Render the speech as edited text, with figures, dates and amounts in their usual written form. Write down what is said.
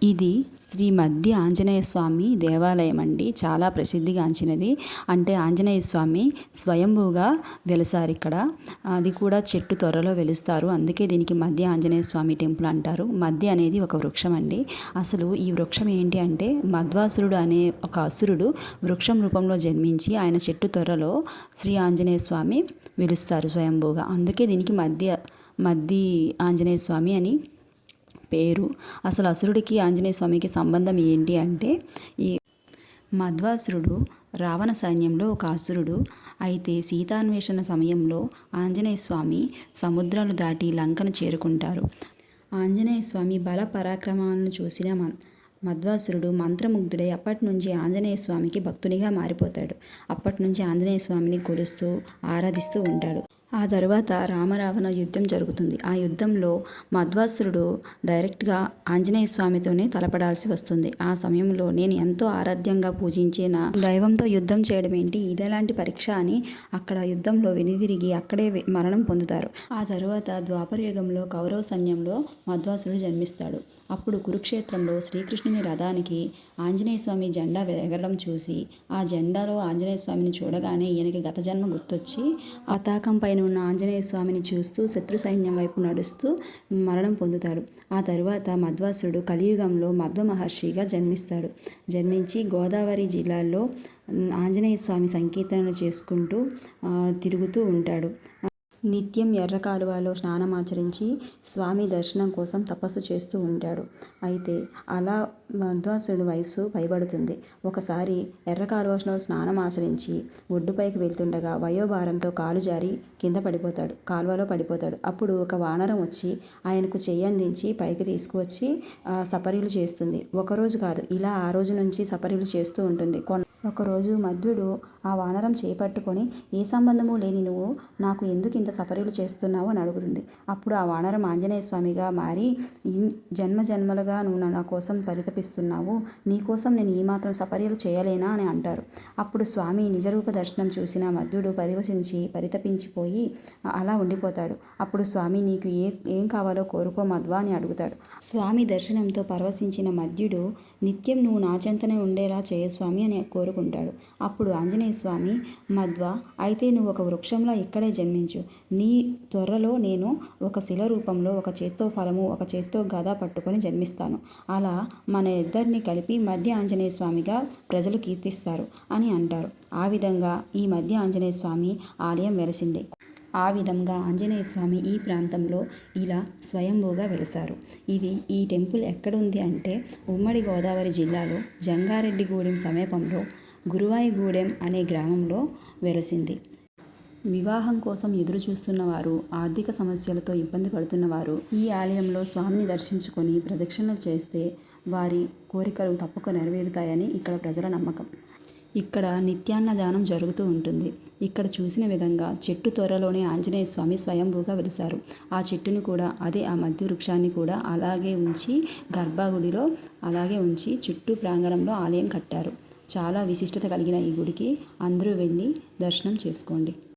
ఇది శ్రీ మద్ది ఆంజనేయ స్వామి దేవాలయం అండి. చాలా ప్రసిద్ధిగాంచినది. అంటే ఆంజనేయ స్వామి స్వయంభూగా వెలిసారు ఇక్కడ. అది కూడా చెట్టు త్వరలో వెలుస్తారు. అందుకే దీనికి మద్ది ఆంజనేయ స్వామి టెంపుల్ అంటారు. మద్ది అనేది ఒక వృక్షం అండి. అసలు ఈ వృక్షం ఏంటి అంటే మధ్వాసురుడు అనే ఒక అసురుడు వృక్షం రూపంలో జన్మించి ఆయన చెట్టు త్వరలో శ్రీ ఆంజనేయ స్వామి వెలుస్తారు స్వయంభూగా. అందుకే దీనికి మద్ది ఆంజనేయ స్వామి అని పేరు. అసలు అసురుడికి ఆంజనేయ స్వామికి సంబంధం ఏంటి అంటే, ఈ మధ్వాసురుడు రావణ సైన్యంలో ఒక అసురుడు. అయితే సీతాన్వేషణ సమయంలో ఆంజనేయ స్వామి సముద్రాలు దాటి లంకను చేరుకుంటారు. ఆంజనేయ స్వామి బల పరాక్రమాలను చూసిన మధ్వాసురుడు మంత్రముగ్ధుడై అప్పటి నుంచి ఆంజనేయ స్వామికి భక్తునిగా మారిపోతాడు. అప్పటి నుంచి ఆంజనేయ స్వామిని కొలుస్తూ ఆరాధిస్తూ ఉంటాడు. ఆ తరువాత రామరావణ యుద్ధం జరుగుతుంది. ఆ యుద్ధంలో మధ్వాసురుడు డైరెక్ట్గా ఆంజనేయ స్వామితోనే తలపడాల్సి వస్తుంది. ఆ సమయంలో నేను ఎంతో ఆరాధ్యంగా పూజించిన దైవంతో యుద్ధం చేయడం ఏంటి, ఇదేలాంటి పరీక్ష అని అక్కడ యుద్ధంలో వెనుదిరిగి అక్కడే మరణం పొందుతారు. ఆ తరువాత ద్వాపర యుగంలో కౌరవ సైన్యంలో మధ్వాసురుడు జన్మిస్తాడు. అప్పుడు కురుక్షేత్రంలో శ్రీకృష్ణుని రథానికి ఆంజనేయ స్వామి జెండా ఎగరడం చూసి ఆ జెండాలో ఆంజనేయ స్వామిని చూడగానే ఈయనకి గత జన్మ గుర్తొచ్చి పతాకం పైన ఉన్న ఆంజనేయ స్వామిని చూస్తూ శత్రు సైన్యం వైపు నడుస్తూ మరణం పొందుతాడు. ఆ తరువాత మధ్వాసురుడు కలియుగంలో మధ్వ మహర్షిగా జన్మించి గోదావరి జిల్లాలో ఆంజనేయ స్వామి సంకీర్తనలు చేసుకుంటూ తిరుగుతూ ఉంటాడు. నిత్యం ఎర్ర కాలువలో స్నానమాచరించి స్వామి దర్శనం కోసం తపస్సు చేస్తూ ఉంటాడు. అయితే అలా మధ్వాసురుడి వయస్సు పైబడుతుంది. ఒకసారి ఎర్ర కాలువలో స్నానమాచరించి ఒడ్డుపైకి వెళ్తుండగా వయోభారంతో కాలు జారి కింద పడిపోతాడు. కాలువలో పడిపోతాడు. అప్పుడు ఒక వానరం వచ్చి ఆయనకు చెయ్యి అందించి పైకి తీసుకువచ్చి సపర్యలు చేస్తుంది. ఒకరోజు కాదు, ఇలా ఆ రోజు నుంచి సపర్యలు చేస్తూ ఉంటుంది. ఒకరోజు మధ్వుడు ఆ వానరం చేపట్టుకొని, ఏ సంబంధము లేని నువ్వు నాకు ఎందుకు ఇంత సపర్యలు చేస్తున్నావు అని అడుగుతుంది. అప్పుడు ఆ వానరం ఆంజనేయ స్వామిగా మారి, జన్మ జన్మలుగా నువ్వు నా కోసం పరితపిస్తున్నావు, నీకోసం నేను ఈ మాత్రం సపర్యలు చేయలేనా అని అంటారు. అప్పుడు స్వామి నిజరూప దర్శనం చూసిన మధ్వుడు పరివశించి పరితపించిపోయి అలా ఉండిపోతాడు. అప్పుడు స్వామి నీకు ఏం కావాలో కోరుకో మధ్వా అని అడుగుతాడు. స్వామి దర్శనంతో పరవశించిన మధ్యుడు నిత్యం నువ్వు నా చెంతనే ఉండేలా చేయ స్వామి అని కోరుకుంటాడు. అప్పుడు ఆంజనేయ స్వామి, మధ్వా అయితే నువ్వు ఒక వృక్షంలో ఇక్కడే జన్మించు. నీ త్వరలో నేను ఒక శిల రూపంలో ఒక చేత్తో ఫలము ఒక చేత్తో గద పట్టుకొని జన్మిస్తాను. అలా మన ఇద్దరిని కలిపి మధ్య ఆంజనేయ స్వామిగా ప్రజలు కీర్తిస్తారు అని అంటారు. ఆ విధంగా ఈ మధ్య ఆంజనేయ స్వామి ఆలయం వెలసింది. ఆ విధంగా ఆంజనేయ స్వామి ఈ ప్రాంతంలో ఇలా స్వయంభూగా వెలిసారు. ఈ టెంపుల్ ఎక్కడుంది అంటే ఉమ్మడి గోదావరి జిల్లాలో జంగారెడ్డిగూడెం సమీపంలో గురువాయిగూడెం అనే గ్రామంలో వెలసింది. వివాహం కోసం ఎదురు చూస్తున్నవారు, ఆర్థిక సమస్యలతో ఇబ్బంది పడుతున్నవారు ఈ ఆలయంలో స్వామిని దర్శించుకొని ప్రదక్షిణలు చేస్తే వారి కోరికలు తప్పక నెరవేరుతాయని ఇక్కడ ప్రజల నమ్మకం. ఇక్కడ నిత్యాన్నదానం జరుగుతూ ఉంటుంది. ఇక్కడ చూసిన విధంగా చెట్టు త్వరలోనే ఆంజనేయ స్వామి స్వయంభూగా వెలిసారు. ఆ చెట్టుని కూడా ఆ మధ్య వృక్షాన్ని కూడా అలాగే ఉంచి గర్భగుడిలో అలాగే ఉంచి చుట్టూ ప్రాంగణంలో ఆలయం కట్టారు. చాలా విశిష్టత కలిగిన ఈ గుడికి అందరూ వెళ్ళి దర్శనం చేసుకోండి.